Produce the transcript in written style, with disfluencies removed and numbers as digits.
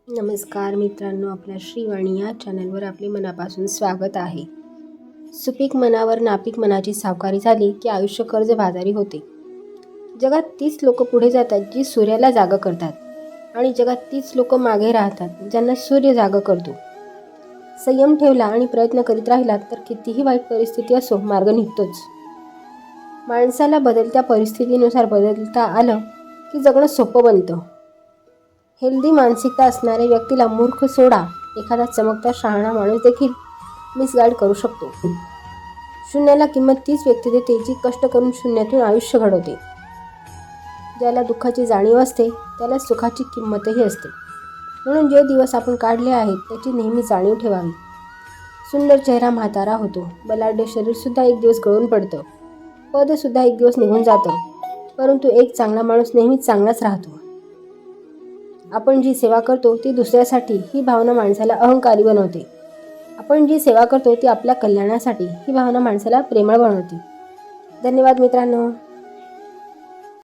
नमस्कार मित्रांनो, आपल्या श्रीवाणी या चॅनलवर आपले मनापासून स्वागत आहे. सुपीक मनावर नापीक मनाची सावकारी झाली की आयुष्य कर्जबाजारी होते. जगात तीच लोक पुढे जातात जी सूर्याला जागं करतात आणि जगात तीच लोक मागे राहतात ज्यांना सूर्य जागं करतो. संयम ठेवला आणि प्रयत्न करीत राहिलात तर कितीही वाईट परिस्थिती असो मार्ग निघतोच. माणसाला बदलत्या परिस्थितीनुसार बदलता आलं की जगणं सोपं बनतं. हेल्दी मानसिकता असणाऱ्या व्यक्तीला मूर्ख सोडा, एखादा चमकता शहाणा माणूस देखील मिसगाईड करू शकतो. शून्याला किंमत तीच व्यक्ती देते जी कष्ट करून शून्यातून आयुष्य घडवते. ज्याला दुःखाची जाणीव असते त्याला सुखाची किंमतही असते. म्हणून जे दिवस आपण काढले आहेत त्याची नेहमी जाणीव ठेवावी. सुंदर चेहरा म्हातारा होतो, बलाढ्य शरीरसुद्धा एक दिवस गळून पडतं, पदसुद्धा एक दिवस निघून जातं, परंतु एक चांगला माणूस नेहमी चांगलाच राहतो. आपण जी सेवा करतो ती दुसऱ्यासाठी ही भावना माणसाला अहंकारी बनवते. आपण जी सेवा करतो ती आपल्या कल्याणासाठी ही भावना माणसाला प्रेमळ बनवते. धन्यवाद मित्रांनो.